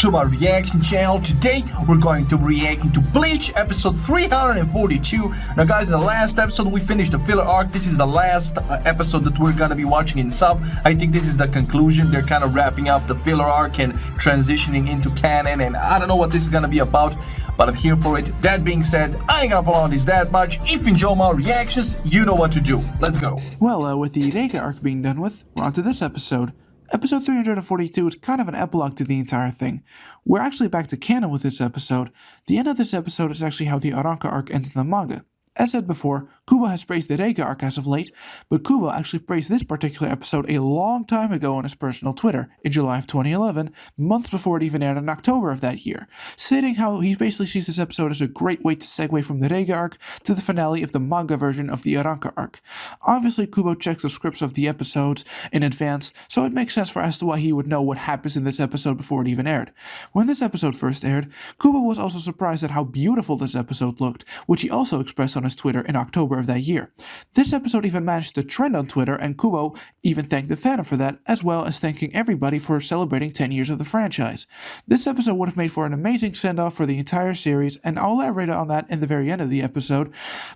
to my reaction channel. Today we're going to be reacting to Bleach episode 342. Now guys, in the last episode we finished the filler arc. This is the last episode that we're gonna be watching in sub. I think this is the conclusion. They're kind of wrapping up the filler arc and transitioning into canon, and I don't know what this is gonna be about, but I'm here for it. That being said, I ain't gonna prolong this that much. If you enjoy my reactions, you know what to do. Let's go. Well, with the Rukia arc being done with, we're on to this episode. Episode 342 is kind of an epilogue to the entire thing. We're actually back to canon with this episode. The end of this episode is actually how the Rukia arc ends in the manga. As said before, Kubo has praised the Rukia arc as of late, but Kubo actually praised this particular episode a long time ago on his personal Twitter, in July of 2011, months before it even aired in October of that year, stating how he basically sees this episode as a great way to segue from the Rukia arc to the finale of the manga version of the Rukia arc. Obviously, Kubo checks the scripts of the episodes in advance, so it makes sense as to why he would know what happens in this episode before it even aired. When this episode first aired, Kubo was also surprised at how beautiful this episode looked, which he also expressed on his Twitter in October of that year. This episode even managed to trend on Twitter, and Kubo even thanked the fandom for that, as well as thanking everybody for celebrating 10 years of the franchise. This episode would have made for an amazing send-off for the entire series, and I'll elaborate on that in the very end of the episode.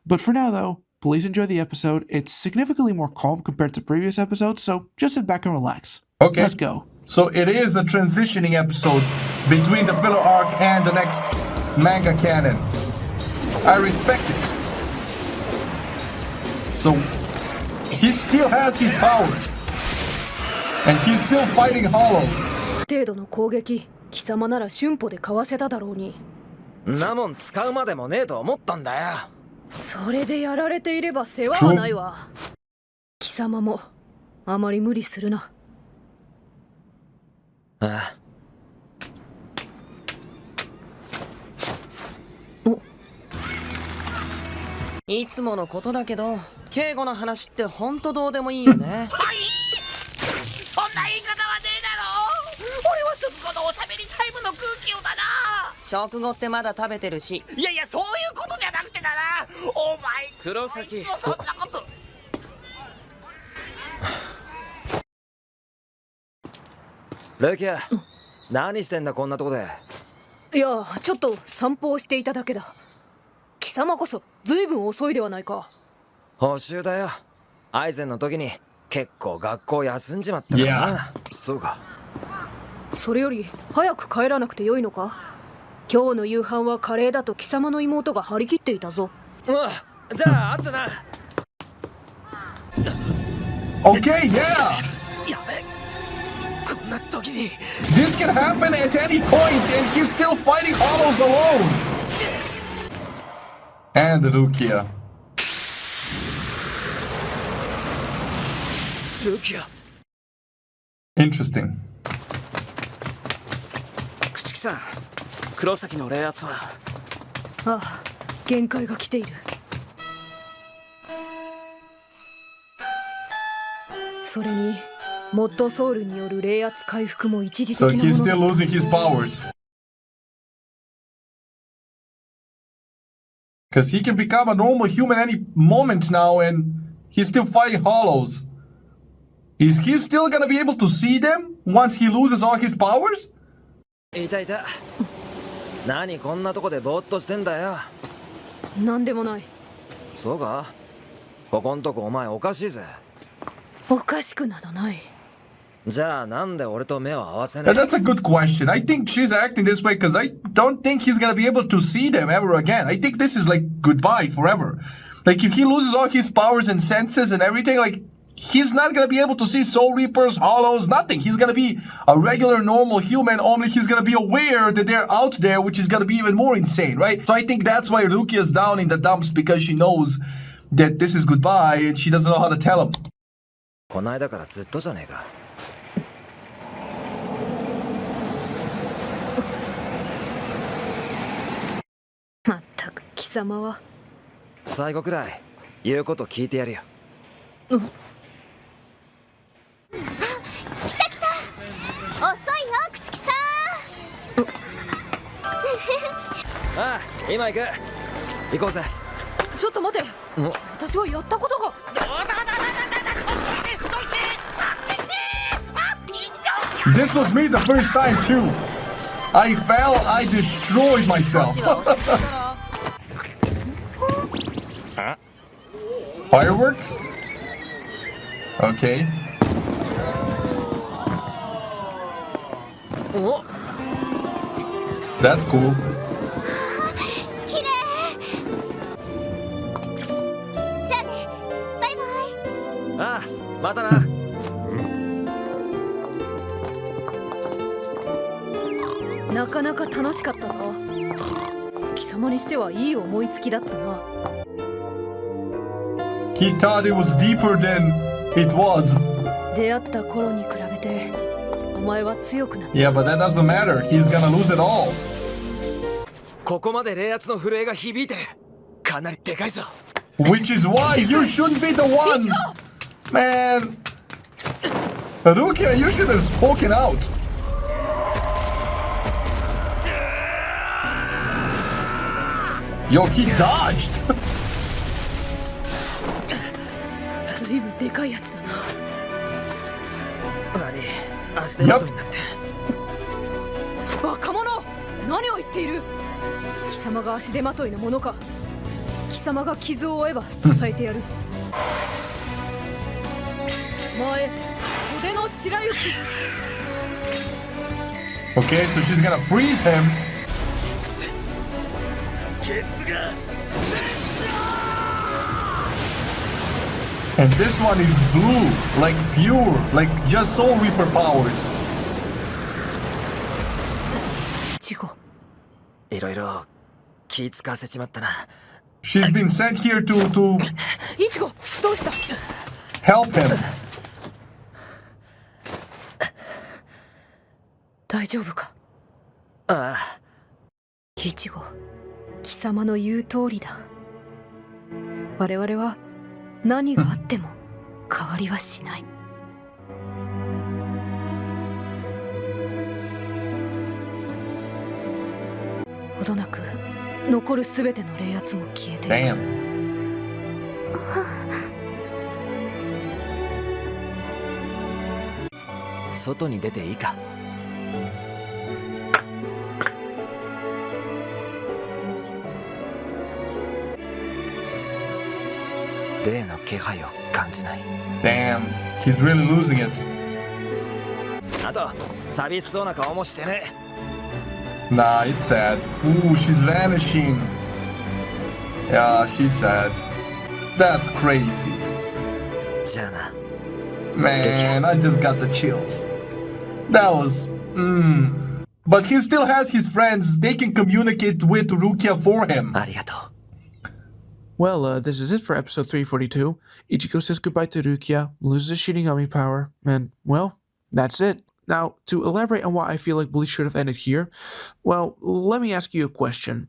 But for now though, please enjoy the episode. It's significantly more calm compared to previous episodes, so just sit back and relax. Okay. Let's go. So it is a transitioning episode between the filler arc and the next manga canon. I respect it. So he still has his powers, and he's still fighting hollows. 程度の攻撃、貴様なら瞬歩でかわせただろうに。なもん使うまでもねえと思ったんだよ。それでやられていれば世話はないわ。貴様もあまり無理するな。ああ。いつものことだけど、敬語の話ってほんとどうでもいいよね。はい。そんな言い方はねえだろ。俺は食後のおしゃべりタイムの空気をだな。食後ってまだ食べてるし。いやいや、そういうことじゃなくてだな。お前黒崎。そんなこと。ルキア、何してんだこんなとこで。いや、ちょっと散歩をしていただけだ。貴様こそずいぶん遅いではないか。補習だよ。アイゼンの時に結構学校休んじまったからな。そうか。それより早く帰らなくてよいのか。今日の夕飯はカレーだと貴様の妹が張り切っていたぞ。うわ、じゃあ後でな。Okay, yeah. やべ。こんな時に。This can happen at any point, and he's still fighting hollows alone. And Rukia. Rukia. Interesting. 朽木さん、黒崎の冷圧は。ああ、限界が来ている。それにモッドソウルによる冷圧回復も一時的な So ものだ。 he's still losing his powers. Because he can become a normal human any moment now, and he's still fighting hollows. Is he still gonna be able to see them once he loses all his powers? いたいた。何こんなとこでぼーっとしてんだよ。なんでもない。そうか。ここんとこお前おかしいぜ。おかしくなどない。じゃあなんで俺と目を合わせない。 That's a good question. I think she's acting this way because I don't think he's gonna be able to see them ever again. I think this is like goodbye forever. Like if he loses all his powers and senses and everything, like he's not gonna be able to see Soul Reapers, Hollows, nothing. He's gonna be a regular normal human, only he's gonna be aware that they're out there, which is gonna be even more insane, right? So I think that's why Rukia's down in the dumps, because she knows that this is goodbye and she doesn't know how to tell him. こないだからずっとじゃねえか。まったく貴様は。最後くらい言うこと聞いてやるよ。うん。来た来た。遅いよ、朽木さん。ああ、今行く。行こうぜ。ちょっと待て。私はやったことが。This was me the first time too. I fell, I destroyed 少 myself. しは落ち着いたら Fireworks? Okay. お That's cool. 綺麗じゃあねバイバイああまたななかなか楽しかったぞ。貴様にしてはいい思いつきだったな。 He thought it was deeper than it was. 出会った頃に比べてお前は強くなった。 Yeah, but that doesn't matter. He's gonna lose it all. ここまで冷圧の震えが響いてるかなりでかいぞ Which is why you shouldn't be the one. Man. Rukia, you should have spoken out. Yo, he dodged. ずいぶんでかいやつだな。悪い足手まといになって若者、何を言っている。貴様が足手まといのものか。貴様が傷を負えば支えてやる。前、袖の白雪。 Okay, so she's gonna freeze him. ケツが And this one is blue, like pure, like just Soul Reaper powers. イチゴ、いろいろ気使わせちまったな She's been sent here to イチゴ、どうした。 help him. 大丈夫か。ああイチゴ、貴様の言う通りだ。我々は何があっても変わりはしない。ほどなく残るすべての冷圧も消えていく。 Damn. 外に出ていいか例の気配を感じない Damn. He's really losing it. あと寂しそうな顔もしてね Nah, it's sad. Ooh, she's vanishing. Yeah, she's sad. That's crazy. じゃあな Man, I just got the chills. That was. But he still has his friends. They can communicate with Rukia for him. ありがとう Well, this is it for episode 342. Ichigo says goodbye to Rukia, loses his Shinigami power, and, well, that's it. Now, to elaborate on why I feel like Bleach should have ended here, well, let me ask you a question.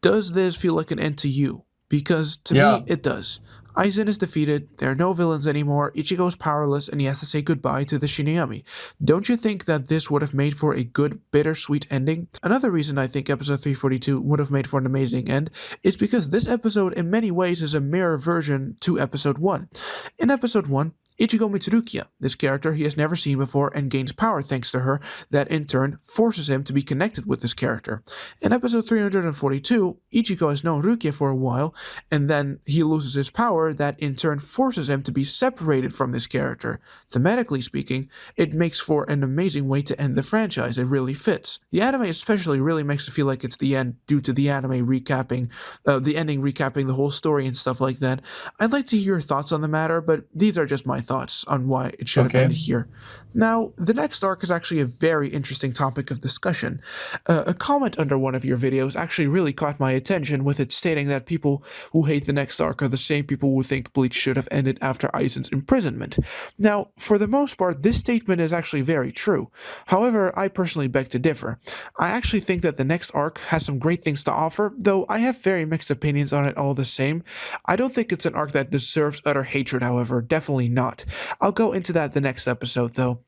Does this feel like an end to you? Because to Yeah. me, it does. Aizen is defeated, there are no villains anymore, Ichigo is powerless, and he has to say goodbye to the Shinigami. Don't you think that this would have made for a good, bittersweet ending? Another reason I think episode 342 would have made for an amazing end is because this episode in many ways is a mirror version to episode 1. In episode 1, Ichigo meets Rukia, this character he has never seen before and gains power thanks to her, that in turn forces him to be connected with this character. In episode 342, Ichigo has known Rukia for a while, and then he loses his power that in turn forces him to be separated from this character. Thematically speaking, it makes for an amazing way to end the franchise, it really fits. The anime especially really makes it feel like it's the end due to the anime recapping, the ending recapping the whole story and stuff like that. I'd like to hear your thoughts on the matter, but these are just my thoughts on why it should have Okay. ended here. Now, the next arc is actually a very interesting topic of discussion. A comment under one of your videos actually really caught my attention with it stating that people who hate the next arc are the same people who think Bleach should have ended after Aizen's imprisonment. Now, for the most part, this statement is actually very true. However, I personally beg to differ. I actually think that the next arc has some great things to offer, though I have very mixed opinions on it all the same. I don't think it's an arc that deserves utter hatred, however, definitely not. I'll go into that the next episode, though.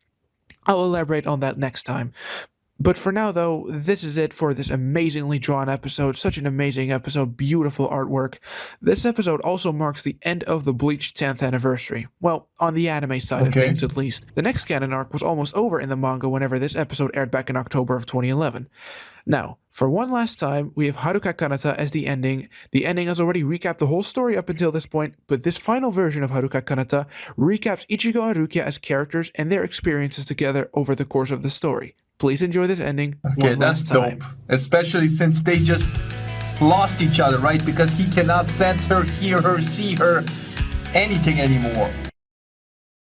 I'll elaborate on that next time. But for now, though, this is it for this amazingly drawn episode. Such an amazing episode, beautiful artwork. This episode also marks the end of the Bleach 10th anniversary. Well, on the anime side of things at least. The next canon arc was almost over in the manga whenever this episode aired back in October of 2011. Now, for one last time, we have Haruka Kanata as the ending. The ending has already recapped the whole story up until this point, but this final version of Haruka Kanata recaps Ichigo and Rukia as characters and their experiences together over the course of the story. Please enjoy this ending. Okay, that's dope. Especially since they just lost each other, right? Because he cannot sense her, hear her, see her, anything anymore.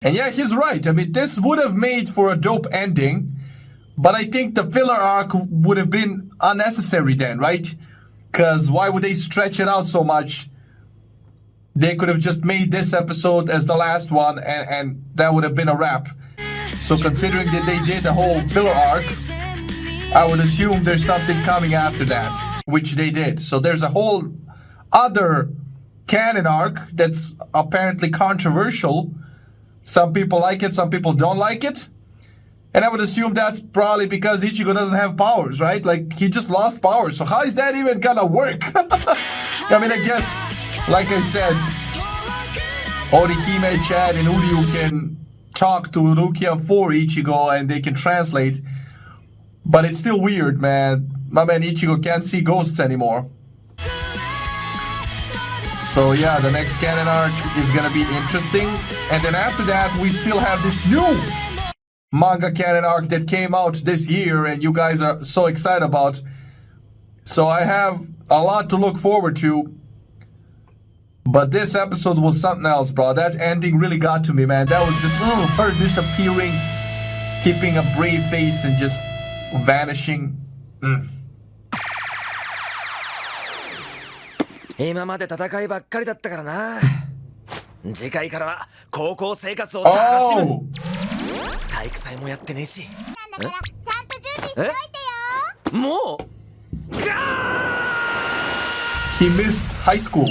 And yeah, he's right. I mean, this would have made for a dope ending, but I think the filler arc would have been unnecessary then, right? Because why would they stretch it out so much? They could have just made this episode as the last one, and that would have been a wrap. So considering that they did the whole filler arc, I would assume there's something coming after that, which they did. So there's a whole other canon arc that's apparently controversial. Some people like it, some people don't like it. And I would assume that's probably because Ichigo doesn't have powers, right? Like, he just lost powers. So how is that even gonna work? I mean, I guess, like I said, Orihime, Chad, and Uryu can talk to Rukia for Ichigo and they can translate. But it's still weird, man. My man Ichigo can't see ghosts anymore. So yeah, the next canon arc is gonna be interesting. And then after that, we still have this new manga canon arc that came out this year and you guys are so excited about. So I have a lot to look forward to. But this episode was something else, bro. That ending really got to me, man. That was just her disappearing, keeping a brave face and just vanishing. 今まで戦いばっかりだったからな。次回からは高校生活を楽しむ。体育祭もやってねえし。なんだからちゃんと準備しといてよ。もう。He missed high school.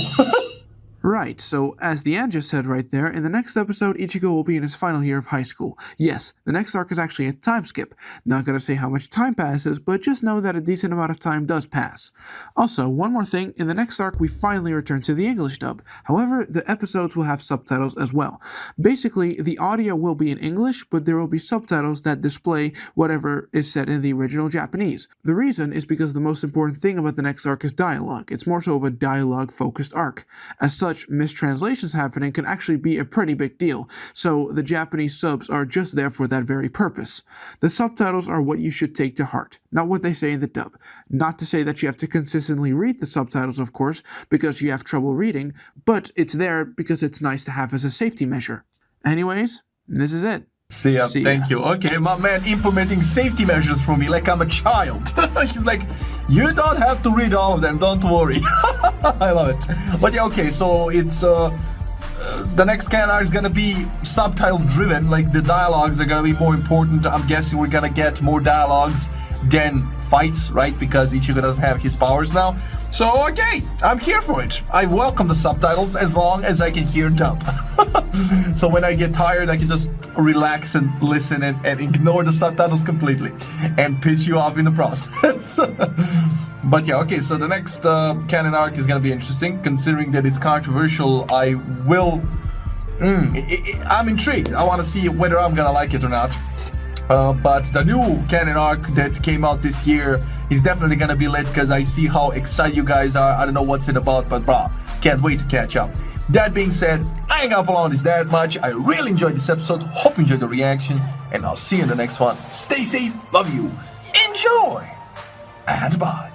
Right, so as the Anja said right there, in the next episode, Ichigo will be in his final year of high school. Yes, the next arc is actually a time skip. Not gonna say how much time passes, but just know that a decent amount of time does pass. Also, one more thing, in the next arc, we finally return to the English dub. However, the episodes will have subtitles as well. Basically, the audio will be in English, but there will be subtitles that display whatever is said in the original Japanese. The reason is because the most important thing about the next arc is dialogue. It's more so of a dialogue-focused arc. As such, mistranslations happening can actually be a pretty big deal, so the Japanese subs are just there for that very purpose. The subtitles are what you should take to heart, not what they say in the dub. Not to say that you have to consistently read the subtitles, of course, because you have trouble reading, but it's there because it's nice to have as a safety measure. Anyways, this is it. See ya. Thank you. Okay, my man implementing safety measures for me like I'm a child. He's like, you don't have to read all of them, don't worry. I love it. But yeah, okay, so it's the next canon arc is gonna be subtitle driven, like the dialogues are gonna be more important. I'm guessing we're gonna get more dialogues than fights, right? Because Ichigo doesn't have his powers now. So okay, I'm here for it. I welcome the subtitles as long as I can hear dub. So when I get tired, I can just relax and listen and ignore the subtitles completely and piss you off in the process. But yeah, okay, so the next canon arc is gonna be interesting. Considering that it's controversial, I will... I'm intrigued. I want to see whether I'm gonna like it or not. But the new canon arc that came out this year is definitely gonna be lit because I see how excited you guys are. I don't know what's it about, but brah, can't wait to catch up. That being said, I ain't gonna prolong this that much. I really enjoyed this episode. Hope you enjoyed the reaction, and I'll see you in the next one. Stay safe, love you, enjoy, and bye.